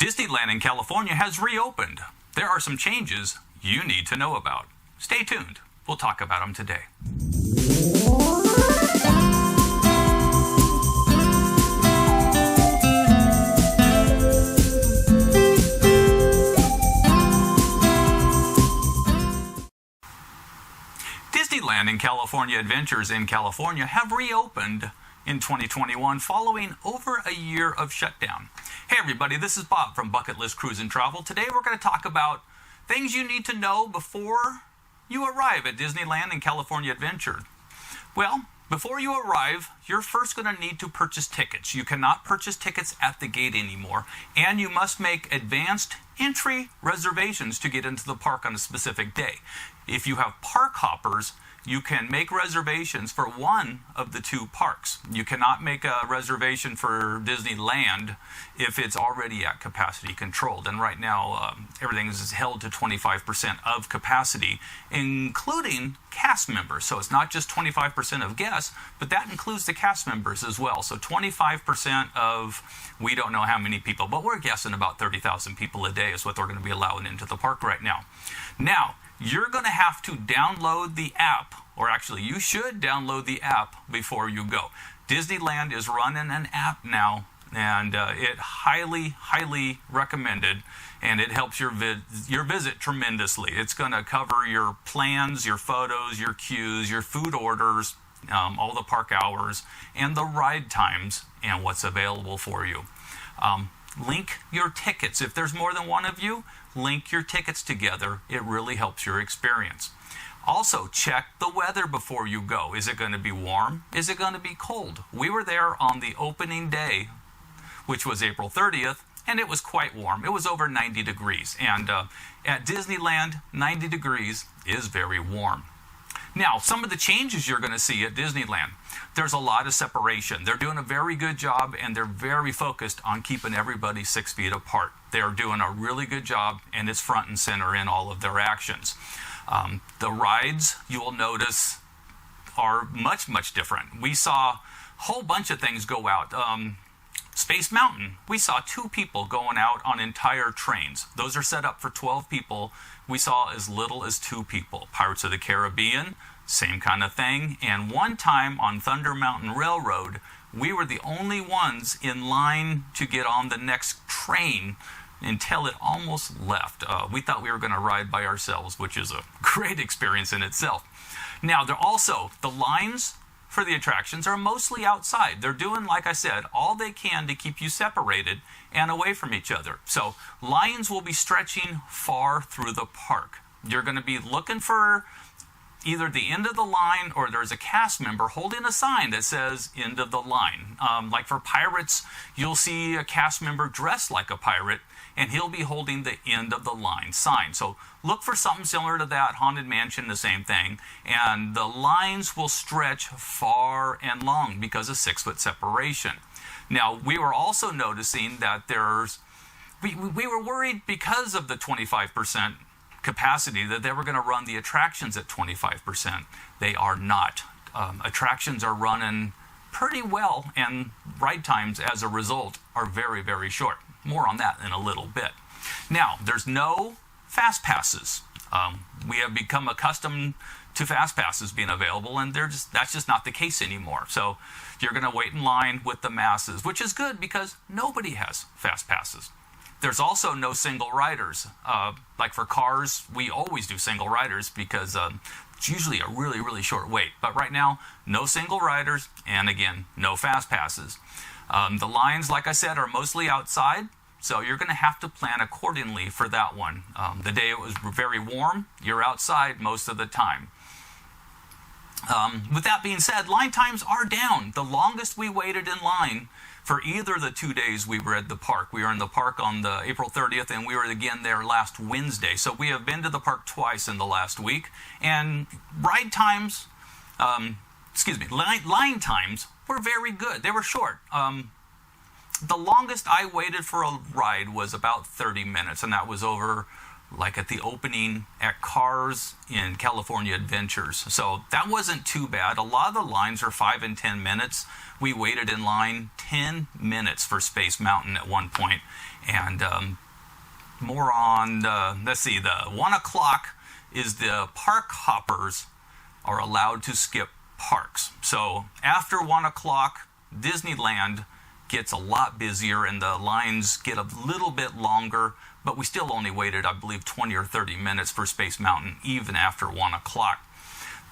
Disneyland in California has reopened. There are some changes you need to know about. Stay tuned. We'll talk about them today. Disneyland and California Adventures in California have reopened in 2021 following over a year of shutdown. Hey everybody, this is Bob from Bucket List Cruise and Travel. Today we're going to talk about things you need to know before you arrive at Disneyland and California Adventure. Well, before you arrive, you're first going to need to purchase tickets. You cannot purchase tickets at the gate anymore, and you must make advanced entry reservations to get into the park on a specific day. If you have park hoppers, you can make reservations for one of the two parks. You cannot make a reservation for Disneyland if it's already at capacity controlled. And right now, everything is held to 25% of capacity, including cast members. So it's not just 25% of guests, but that includes the cast members as well. So 25% of, we don't know how many people, but we're guessing about 30,000 people a day is what they're going to be allowing into the park right now. Now, you're going to have to download the app, or actually you should download the app before you go. Disneyland is running an app now, and it highly recommended, and it helps your visit tremendously. It's going to cover your plans, your photos, your queues, your food orders, all the park hours, and the ride times, and what's available for you. Link your tickets. If there's more than one of you, link your tickets together. It really helps your experience. Also, check the weather before you go. Is it going to be warm? Is it going to be cold? We were there on the opening day, which was April 30th, and it was quite warm. It was over 90 degrees. And at Disneyland, 90 degrees is very warm. Now, some of the changes you're going to see at Disneyland, there's a lot of separation. They're doing a very good job, and they're very focused on keeping everybody 6 feet apart. They're doing a really good job, and it's front and center in all of their actions. The rides, you will notice, are much different. We saw a whole bunch of things go out. Space Mountain, we saw 2 people going out on entire trains. Those are set up for 12 people. We saw as little as 2 people. Pirates of the Caribbean, same kind of thing. And one time on Thunder Mountain Railroad, we were the only ones in line to get on the next train until it almost left. We thought we were going to ride by ourselves, which is a great experience in itself. Now, the lines for the attractions are mostly outside. They're doing, like I said, all they can to keep you separated and away from each other. So lines will be stretching far through the park. You're going to be looking for either the end of the line, or there's a cast member holding a sign that says end of the line. Like for pirates, you'll see a cast member dressed like a pirate, and he'll be holding the end of the line sign. So look for something similar to that. Haunted Mansion, the same thing. And the lines will stretch far and long because of 6-foot separation. Now, we were also noticing that we were worried because of the 25% capacity that they were going to run the attractions at 25%. They are not. Attractions are running pretty well, and ride times as a result are very short. More on that in a little bit. Now, there's no fast passes. We have become accustomed to fast passes being available, and that's just not the case anymore. So you're going to wait in line with the masses, which is good because nobody has fast passes. There's also no single riders. Like for cars, we always do single riders because it's usually a really short wait. But right now, no single riders, and again, no fast passes. The lines, like I said, are mostly outside, so you're going to have to plan accordingly for that one. The day it was very warm, you're outside most of the time. With that being said, line times are down. The longest we waited in line for either of the 2 days we were at the park. We were in the park on the April 30th, and we were again there last Wednesday. So we have been to the park twice in the last week. And ride times, line times were very good. They were short. The longest I waited for a ride was about 30 minutes, and that was over like at the opening at Cars in California Adventures. So that wasn't too bad. A lot of the lines are 5 and 10 minutes. We waited in line 10 minutes for Space Mountain at one point. And more on, let's see, the 1 o'clock is the park hoppers are allowed to skip parks. So after 1 o'clock, Disneyland gets a lot busier and the lines get a little bit longer, but we still only waited, I believe, 20 or 30 minutes for Space Mountain, even after 1 o'clock.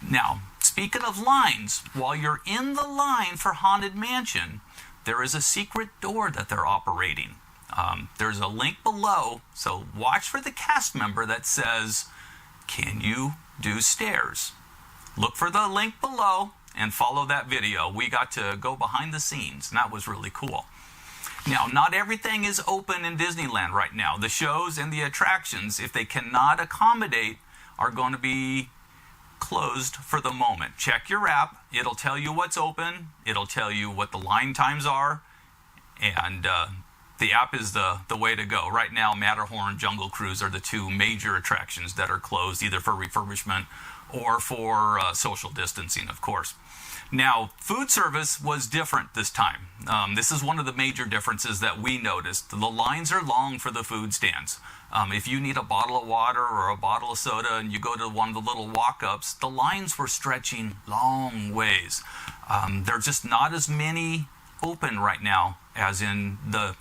Now, speaking of lines, while you're in the line for Haunted Mansion, there is a secret door that they're operating. There's a link below, so watch for the cast member that says, "Can you do stairs?" Look for the link below and follow that video. We got to go behind the scenes, and that was really cool. Now, not everything is open in Disneyland right now. The shows and the attractions, if they cannot accommodate, are going to be closed for the moment. Check your app. It'll tell you what's open. It'll tell you what the line times are. And the app is the way to go. Right now, Matterhorn, Jungle Cruise are the two major attractions that are closed, either for refurbishment or for social distancing, of course. Now, food service was different this time. This is one of the major differences that we noticed. The lines are long for the food stands. If you need a bottle of water or a bottle of soda and you go to one of the little walk-ups, the lines were stretching long ways. There are just not as many open right now as in the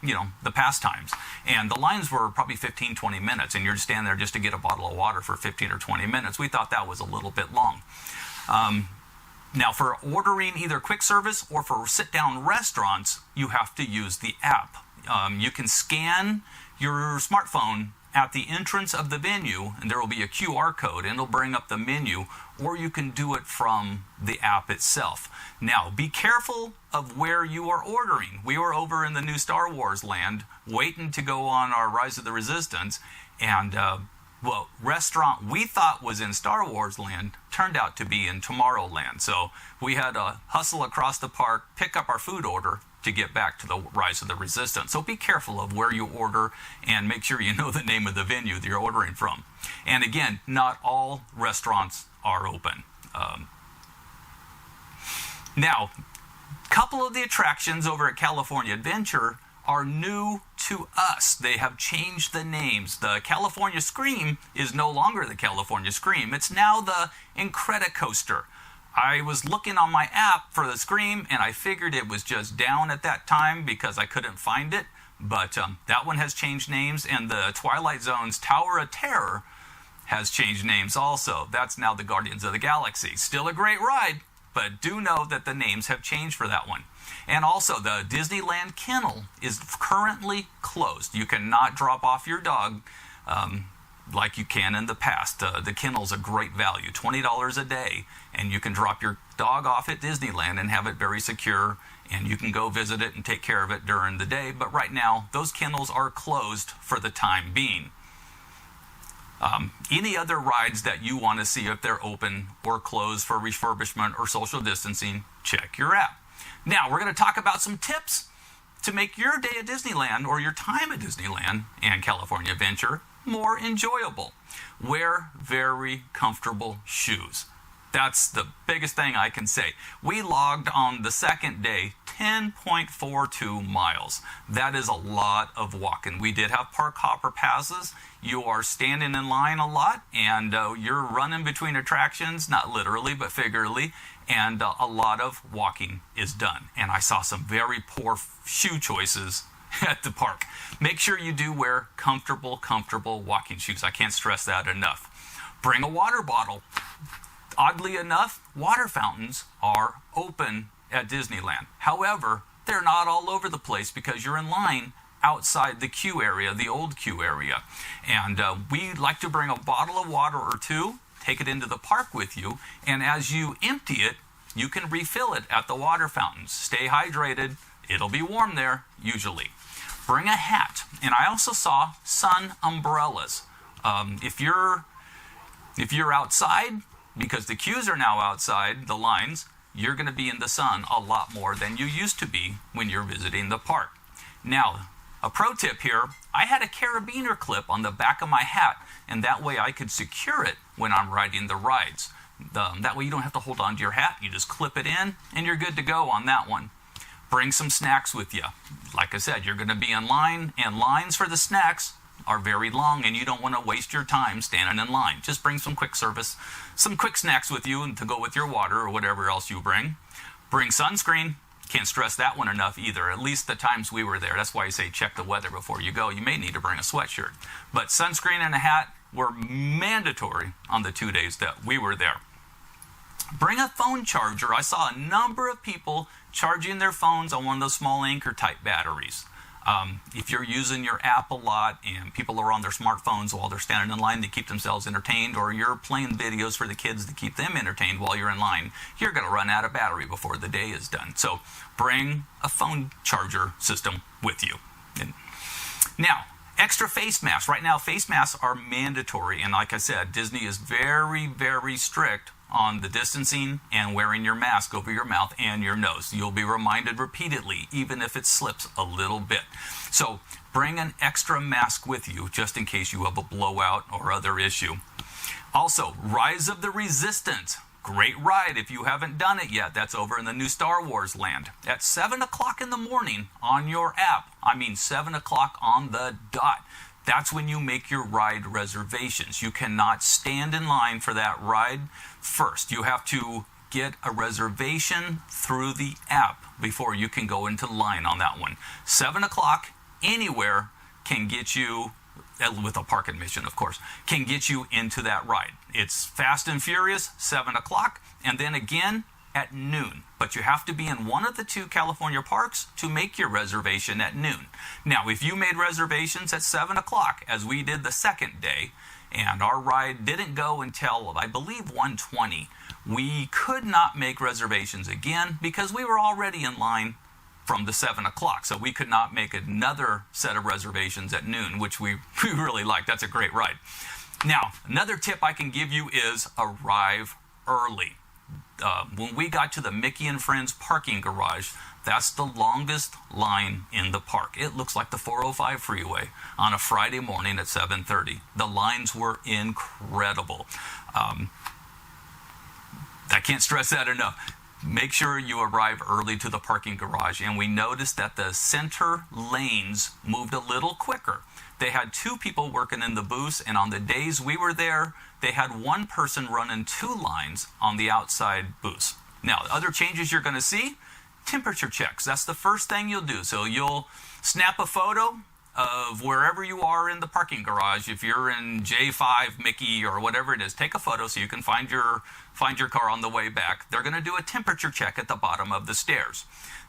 past times. And the lines were probably 15, 20 minutes, and you're just standing there just to get a bottle of water for 15 or 20 minutes. We thought that was a little bit long. Now, for ordering either quick service or for sit-down restaurants, you have to use the app. You can scan your smartphone at the entrance of the venue, and there will be a QR code, and it'll bring up the menu, or you can do it from the app itself. Now, be careful of where you are ordering. We were over in the new Star Wars land, waiting to go on our Rise of the Resistance, and restaurant we thought was in Star Wars land turned out to be in Tomorrowland. So we had to hustle across the park, pick up our food order to get back to the Rise of the Resistance. So be careful of where you order and make sure you know the name of the venue that you're ordering from. And again, not all restaurants are open. Now, a couple of the attractions over at California Adventure are new to us. They have changed the names. The California Scream is no longer the California Scream. It's now the Incredicoaster. I was looking on my app for the Scream, and I figured it was just down at that time because I couldn't find it. But that one has changed names, and the Twilight Zone's Tower of Terror has changed names also. That's now the Guardians of the Galaxy. Still a great ride, but do know that the names have changed for that one. And also, the Disneyland kennel is currently closed. You cannot drop off your dog like you can in the past. The kennel's a great value, $20 a day, and you can drop your dog off at Disneyland and have it very secure, and you can go visit it and take care of it during the day. But right now, those kennels are closed for the time being. Any other rides that you want to see if they're open or closed for refurbishment or social distancing, check your app. Now, we're going to talk about some tips to make your day at Disneyland or your time at Disneyland and California Adventure more enjoyable. Wear very comfortable shoes. That's the biggest thing I can say. We logged on the second day 10.42 miles. That is a lot of walking. We did have park hopper passes. You are standing in line a lot, and you're running between attractions, not literally, but figuratively, and a lot of walking is done. And I saw some very poor shoe choices at the park. Make sure you do wear comfortable walking shoes. I can't stress that enough. Bring a water bottle. Oddly enough, water fountains are open at Disneyland. However, they're not all over the place because you're in line outside the queue area, the old queue area. And we like to bring a bottle of water or two, take it into the park with you, and as you empty it, you can refill it at the water fountains. Stay hydrated. It'll be warm there, usually. Bring a hat. And I also saw sun umbrellas. If you're outside, because the queues are now outside, the lines, you're going to be in the sun a lot more than you used to be when you're visiting the park. Now, A pro tip here, I had a carabiner clip on the back of my hat, and that way I could secure it when I'm riding the rides. That way you don't have to hold on to your hat, you just clip it in, and you're good to go on that one. Bring some snacks with you. Like I said, you're going to be in line, and lines for the snacks are very long, and you don't want to waste your time standing in line. Just bring some quick snacks with you and to go with your water or whatever else you bring. Bring sunscreen. Can't stress that one enough either, at least the times we were there. That's why I say check the weather before you go. You may need to bring a sweatshirt. But sunscreen and a hat were mandatory on the 2 days that we were there. Bring a phone charger. I saw a number of people charging their phones on one of those small Anchor type batteries. If you're using your app a lot and people are on their smartphones while they're standing in line to keep themselves entertained, or you're playing videos for the kids to keep them entertained while you're in line, you're going to run out of battery before the day is done. So bring a phone charger system with you. Now, extra face masks. Right now, face masks are mandatory. And like I said, Disney is very, very strict on the distancing and wearing your mask over your mouth and your nose. You'll be reminded repeatedly, even if it slips a little bit. So bring an extra mask with you just in case you have a blowout or other issue. Also, Rise of the Resistance. Great ride if you haven't done it yet. That's over in the new Star Wars land. At 7 o'clock in the morning on your app. I mean 7 o'clock on the dot. That's when you make your ride reservations. You cannot stand in line for that ride first. You have to get a reservation through the app before you can go into line on that one. 7 o'clock anywhere can get you, with a park admission of course, can get you into that ride. It's Fast and Furious, 7 o'clock, and then again at noon. But you have to be in one of the 2 California parks to make your reservation at noon. Now, if you made reservations at 7 o'clock, as we did the second day, and our ride didn't go until, I believe, 1:20, we could not make reservations again because we were already in line from the 7 o'clock. So we could not make another set of reservations at noon, which we really like. That's a great ride. Now, another tip I can give you is arrive early. When we got to the Mickey and Friends parking garage, that's the longest line in the park. It looks like the 405 freeway on a Friday morning at 7:30. The lines were incredible. I can't stress that enough. Make sure you arrive early to the parking garage. And we noticed that the center lanes moved a little quicker. They had 2 people working in the booths, and on the days we were there, they had 1 person running 2 lines on the outside booths. Now, other changes you're going to see, temperature checks. That's the first thing you'll do. So you'll snap a photo of wherever you are in the parking garage. If you're in J5 Mickey or whatever it is, take a photo so you can find your car on the way back. They're going to do a temperature check at the bottom of the stairs.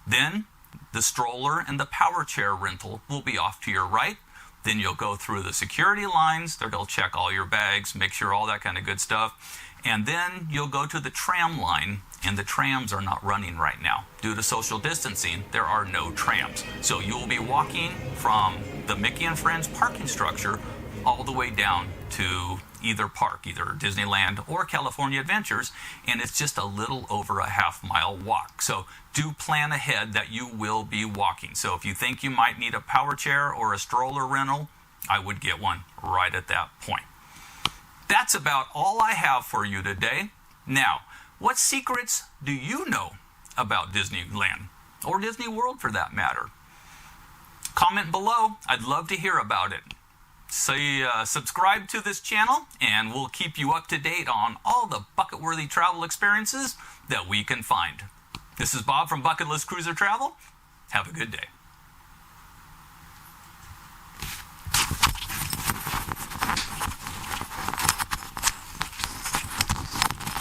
Then the stroller and the power chair rental will be off to your right. Then you'll go through the security lines. They're going to check all your bags, make sure all that kind of good stuff. And then you'll go to the tram line, and the trams are not running right now. Due to social distancing, there are no trams. So you'll be walking from the Mickey and Friends parking structure all the way down to either park, either Disneyland or California Adventures, and it's just a little over a half-mile walk. So do plan ahead that you will be walking. So if you think you might need a power chair or a stroller rental, I would get one right at that point. That's about all I have for you today. Now, what secrets do you know about Disneyland, or Disney World for that matter? Comment below. I'd love to hear about it. So subscribe to this channel, and we'll keep you up to date on all the bucket-worthy travel experiences that we can find. This is Bob from Bucket List Cruiser Travel. Have a good day.